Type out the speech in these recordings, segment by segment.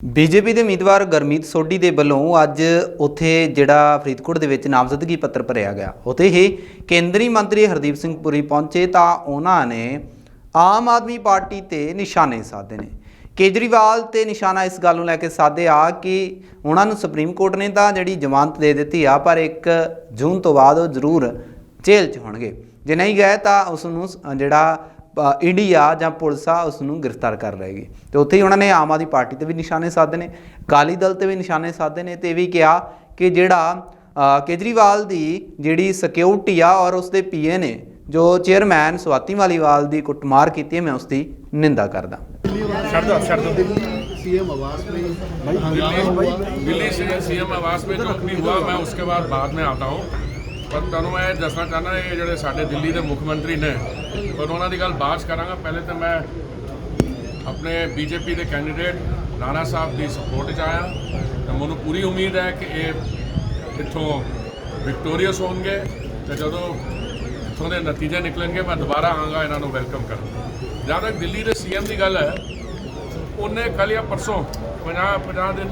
BJP के उम्मीदवार गुरमीत सोढी के वलों अज उत्थे जिहड़ा फरीदकोट दे विच नामजदगी पत्र भरिया गया। उत्थे ही केंद्रीय मंत्री हरदीप सिंह पुरी पहुंचे तो उन्होंने आम आदमी पार्टी ते निशाने साधे ने। केजरीवाल ते निशाना इस गल नूं लैके साधिया कि उन्होंने सुप्रीम कोर्ट ने तो जिहड़ी जमानत दे दी आ, पर 1 जून तो बाद जरूर जेल च होणगे, जे नहीं गए तो उसनूं जिहड़ा इंडिया जां पुलिस आ उसनूं गिरफ्तार कर लेगी। तो उत्थे ही उन्होंने आम आदमी पार्टी ते भी निशाने साधे ने, अकाली दल ते भी निशाने साधे ने, ते भी कहा कि जिहड़ा केजरीवाल दी जिहड़ी सिक्योरिटी आ और उसके पीए ने जो चेयरमैन स्वाति मालीवाल की कुटमार की है, मैं उसकी निंदा करदा। दिल्ली से सीएम आवास में जो भी हुआ, मैं उसके बाद में आता हूँ। पर तुहानूं मैं दसना चाहना, ये जिहड़े साडे दिल्ली के मुख्यमंत्री ने पर उन्होंने गल बात करांगा। पहले तो मैं अपने बीजेपी के कैंडीडेट राणा साहब की सपोर्ट च आया, तो मैनूं पूरी उम्मीद है कि ये इत्थों विक्टोरीअस होंगे, तो जो इत्थों के नतीजे निकलेंगे मैं दोबारा आऊँगा इन्हों वेलकम कर। जहाँ तक दिल्ली के सीएम की गल है, उन्हें कल या परसों 50 दिन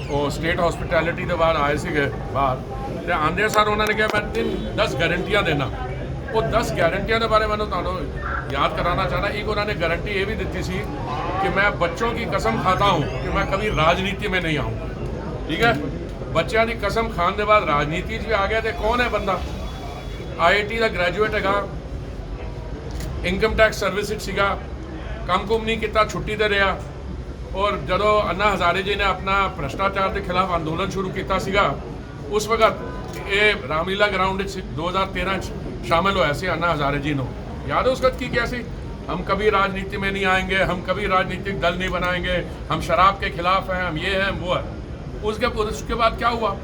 वो स्टेट हॉस्पिटैलिटी के बाद आए थे बाहर, तो आंदे सर उन्होंने कहा मैं 10 गारंटियाँ देना। वो 10 गारंटियाँ के बारे में तुहानूं याद कराना चाहना। एक उन्होंने गारंटी ये भी दी सी कि मैं बच्चों की कसम खाता हूँ कि मैं कभी राजनीति में नहीं आऊँगा। ठीक है, बच्चों की कसम खाने के बाद राजनीति भी आ गया। तो कौन है बंदा? IIT का ग्रैजुएट है, इनकम टैक्स सर्विस सीगा, काम कुम नहीं किया, छुट्टी ते रहा। और जदों अन्ना हज़ारे जी ने अपना भ्रष्टाचार के खिलाफ अंदोलन शुरू किया, उस वक्त ये रामलीला ग्राउंड 2013 शामिल होया सी अन्ना हज़ारे जी ने। याद है उस वक्त की क्या सी? हम कभी राजनीति में नहीं आएंगे, हम कभी राजनीतिक दल नहीं बनाएंगे, हम शराब के खिलाफ हैं, हम ये हैं, वो है। उसके बाद क्या हुआ?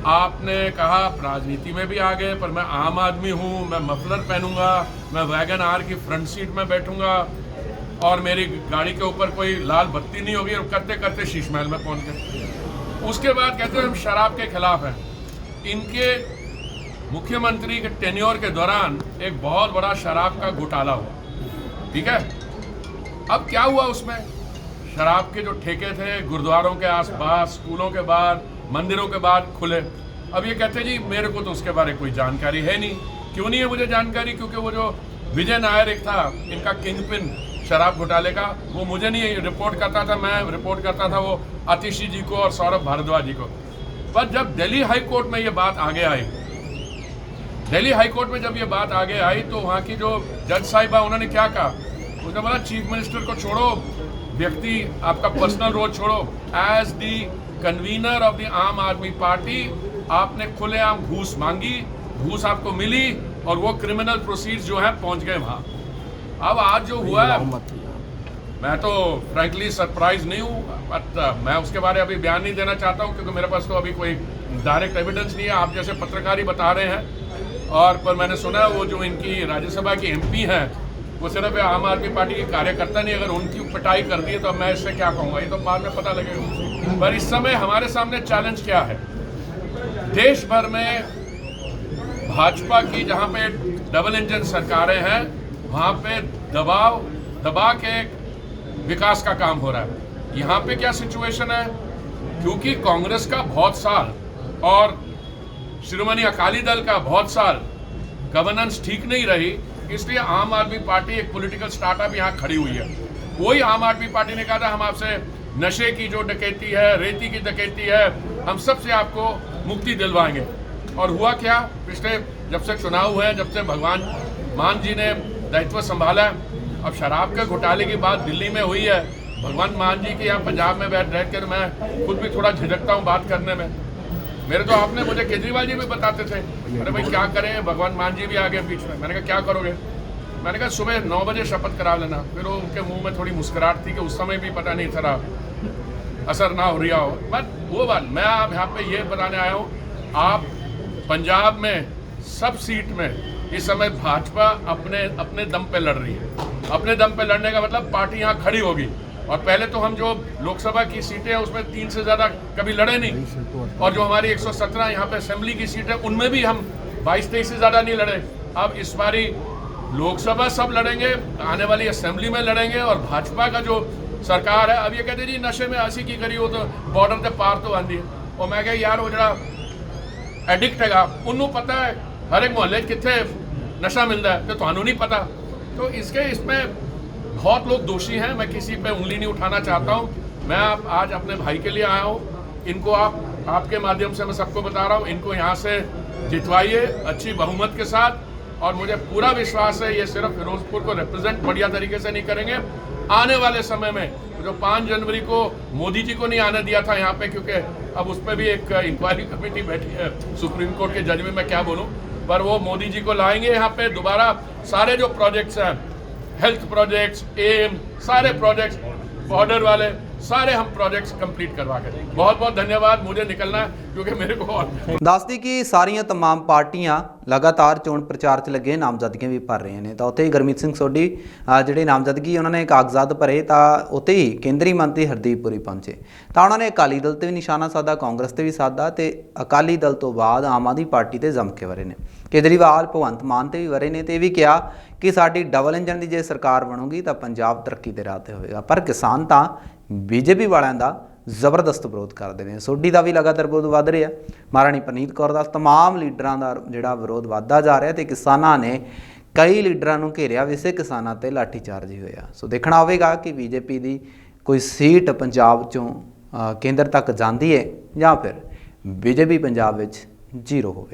आपने कहा राजनीति में भी आ गए, पर मैं आम आदमी हूँ, मैं मफलर पहनूंगा, मैं वैगन आर की फ्रंट सीट में बैठूंगा और मेरी गाड़ी के ऊपर कोई लाल बत्ती नहीं होगी, और करते करते शीश महल में पहुंच गए। उसके बाद कहते हैं हम शराब के खिलाफ हैं। इनके मुख्यमंत्री के टेन्योर के दौरान एक बहुत बड़ा शराब का घोटाला हुआ। ठीक है, अब क्या हुआ? उसमें शराब के जो ठेके थे गुरुद्वारों के आसपास, स्कूलों के बाहर, मंदिरों के बाहर खुले। अब ये कहते जी मेरे को तो उसके बारे में कोई जानकारी है नहीं। क्यों नहीं है मुझे जानकारी? क्योंकि वो जो विजय नायर एक था इनका किंग पिन शराब घोटाले का, वो मुझे नहीं रिपोर्ट करता था, मैं रिपोर्ट करता था वो आतिशी जी को और सौरभ भारद्वाज जी को। पर जब दिल्ली हाई कोर्ट में ये बात आगे आई, दिल्ली हाई कोर्ट में जब ये बात आगे आई, तो वहाँ की जो जज साहिबा उन्होंने क्या कहा? उसने बोला चीफ मिनिस्टर को छोड़ो, व्यक्ति आपका पर्सनल रोल छोड़ो, as the convener of the Aam Aadmi party आपने खुलेआम घूस मांगी, घूस आपको मिली और वो क्रिमिनल प्रोसीड जो है पहुंच गए वहाँ। अब आज जो हुआ है, मैं तो फ्रैंकली सरप्राइज नहीं हूँ, बट मैं उसके बारे में अभी बयान नहीं देना चाहता हूँ क्योंकि मेरे पास तो अभी कोई डायरेक्ट एविडेंस नहीं है। आप जैसे पत्रकार ही बता रहे हैं। और पर मैंने सुना वो जो इनकी राज्यसभा की MP हैं वो सिर्फ आम आदमी पार्टी के कार्यकर्ता नहीं, अगर उनकी पिटाई कर दी तो मैं इससे क्या कहूँगा, ये तो बाद में पता लगेगा। पर इस समय हमारे सामने चैलेंज क्या है? देश भर में भाजपा की जहाँ पे डबल इंजन सरकारें हैं, वहाँ पे दबा के विकास का काम हो रहा है। यहाँ पे क्या सिचुएशन है? क्योंकि कांग्रेस का बहुत साल और शिरोमणि अकाली दल का बहुत साल गवर्नेंस ठीक नहीं रही, इसलिए आम आदमी पार्टी एक पॉलिटिकल स्टार्टअप यहाँ खड़ी हुई है। वही आम आदमी पार्टी ने कहा था हम आपसे नशे की जो डकैती है, रेती की डकैती है, हम सबसे आपको मुक्ति दिलवाएंगे। और हुआ क्या? पिछले जब से चुनाव हुए, जब से भगवान मान जी ने दायित्व संभाला, अब शराब के घोटाले की बात दिल्ली में हुई है। भगवान मान जी के यहाँ पंजाब में बैठ कर मैं खुद भी थोड़ा झिझकता हूँ बात करने में। मेरे तो आपने मुझे केजरीवाल जी भी बताते थे, अरे भाई क्या करें, भगवान मान जी भी आ गए बीच में। मैंने कहा क्या करोगे? मैंने कहा सुबह 9 बजे शपथ करा लेना। फिर वो उनके मुंह में थोड़ी मुस्कुराहट थी कि उस समय भी पता नहीं था असर ना हो रहा हो। बट वो बात मैं आप यहाँ पे ये बताने आया हूँ, आप पंजाब में सब सीट में इस समय भाजपा अपने दम पे लड़ रही है। अपने दम पे लड़ने का मतलब पार्टी यहाँ खड़ी होगी। और पहले तो हम जो लोकसभा की सीटें हैं उसमें 3 से ज़्यादा कभी लड़े नहीं, और जो हमारी 117 यहाँ पे असेंबली की सीट है उनमें भी हम 22-23 से ज़्यादा नहीं लड़े। अब इस बारी लोकसभा सब लड़ेंगे, आने वाली असेंबली में लड़ेंगे, और भाजपा का जो सरकार है। अब ये कहते जी नशे में ਅਸੀਂ ਕੀ ਕਰੀ, ਉਹ ਤਾਂ ਬਾਰਡਰ ਤੇ ਪਾਰ ਤੋਂ ਆਂਦੀ ਹੈ। ਉਹ ਮੈਂ ਕਿਹਾ ਯਾਰ ਉਹ ਜਿਹੜਾ ਐਡਿਕਟ ਹੈਗਾ ਉਹਨੂੰ ਪਤਾ है हर एक मोहल्ले कितने नशा मिलता है, तो ਤੁਹਾਨੂੰ नहीं पता। तो इसमें बहुत लोग दोषी हैं, मैं किसी पे उंगली नहीं उठाना चाहता हूँ। मैं आज अपने भाई के लिए आया हूँ, इनको आपके माध्यम से मैं सबको बता रहा हूँ, इनको यहाँ से जितवाइए अच्छी बहुमत के साथ। और मुझे पूरा विश्वास है ये सिर्फ फिरोजपुर को रिप्रेजेंट बढ़िया तरीके से नहीं करेंगे। आने वाले समय में जो 5 जनवरी को मोदी जी को नहीं आने दिया था यहाँ पे, क्योंकि अब उस पर भी एक इंक्वायरी कमेटी बैठी है सुप्रीम कोर्ट के जज में, मैं क्या बोलूँ, पर वो मोदी जी को लाएंगे यहाँ पे दोबारा। सारे जो प्रोजेक्ट्स हैं, हेल्थ प्रोजेक्ट्स, एम, सारे प्रोजेक्ट्स, बॉर्डर वाले सारे हम प्रोजेक्ट्स कंप्लीट करवा के देंगे। बहुत बहुत धन्यवाद, मुझे निकलना है क्योंकि मेरे को और ਦੱਸਦੀ ਕਿ ਸਾਰੀਆਂ तमाम ਪਾਰਟੀਆਂ ਲਗਾਤਾਰ ਚੋਣ ਪ੍ਰਚਾਰ 'ਚ ਲੱਗੇ, ਨਾਮਜ਼ਦਗੀਆਂ ਵੀ ਭਰ ਰਹੀਆਂ ਨੇ। ਤਾਂ ਉੱਥੇ ਹੀ ਗੁਰਮੀਤ ਸਿੰਘ ਸੋਢੀ ਜਿਹੜੇ ਨਾਮਜ਼ਦਗੀ ਉਹਨਾਂ ਨੇ ਕਾਗਜ਼ਾਤ ਭਰੇ, ਤਾਂ ਉੱਥੇ ਹੀ ਕੇਂਦਰੀ ਮੰਤਰੀ ਹਰਦੀਪ ਪੁਰੀ ਪਹੁੰਚੇ। ਤਾਂ ਉਹਨਾਂ ਨੇ ਅਕਾਲੀ ਦਲ ਤੇ ਵੀ ਨਿਸ਼ਾਨਾ ਸਾਧਾ, ਕਾਂਗਰਸ ਤੇ ਵੀ ਸਾਧਾ, ਤੇ ਅਕਾਲੀ ਦਲ ਤੋਂ ਬਾਅਦ ਆਮ ਆਦਮੀ ਪਾਰਟੀ ਤੇ ਜੰਮ ਕੇ ਵਰੇ ਨੇ। ਕੇਜਰੀਵਾਲ ਭਗਵੰਤ ਮਾਨ ਤੇ ਵੀ ਵਰੇ ਨੇ, ਤੇ ਇਹ ਵੀ ਕਿਹਾ ਕਿ ਸਾਡੀ ਡਬਲ ਇੰਜਨ ਦੀ ਜੇ ਸਰਕਾਰ ਬਣੂਗੀ ਤਾਂ ਪੰਜਾਬ ਤਰੱਕੀ ਦੇ ਰਾਹ ਤੇ ਹੋਵੇਗਾ। ਪਰ ਕਿਸਾਨ ਤਾਂ ਬੀਜੇਪੀ ਵਾਲਿਆਂ ਦਾ ਜ਼ਬਰਦਸਤ ਵਿਰੋਧ ਕਰਦੇ ਨੇ। ਸੋਢੀ ਦਾ ਵੀ ਲਗਾਤਾਰ ਵਿਰੋਧ ਵੱਧ ਰਿਹਾ, ਮਹਾਰਾਣੀ ਪਰਨੀਤ ਕੌਰ ਦਾ, ਤਮਾਮ ਲੀਡਰਾਂ ਦਾ ਜਿਹੜਾ ਵਿਰੋਧ ਵੱਧਦਾ ਜਾ ਰਿਹਾ, ਤੇ ਕਿਸਾਨਾਂ ਨੇ ਕਈ ਲੀਡਰਾਂ ਨੂੰ ਘੇਰਿਆ, ਵੈਸੇ ਕਿਸਾਨਾਂ ਤੇ ਲਾਠੀਚਾਰਜ ਹੀ ਹੋਇਆ। ਸੋ ਦੇਖਣਾ ਹੋਵੇਗਾ ਕਿ ਬੀਜੇਪੀ ਦੀ ਕੋਈ ਸੀਟ ਪੰਜਾਬ 'ਚੋਂ ਕੇਂਦਰ ਤੱਕ ਜਾਂਦੀ ਹੈ ਜਾਂ ਫਿਰ ਬੀਜੇਪੀ ਪੰਜਾਬ ਵਿੱਚ ਜ਼ੀਰੋ ਹੋਵੇਗੀ।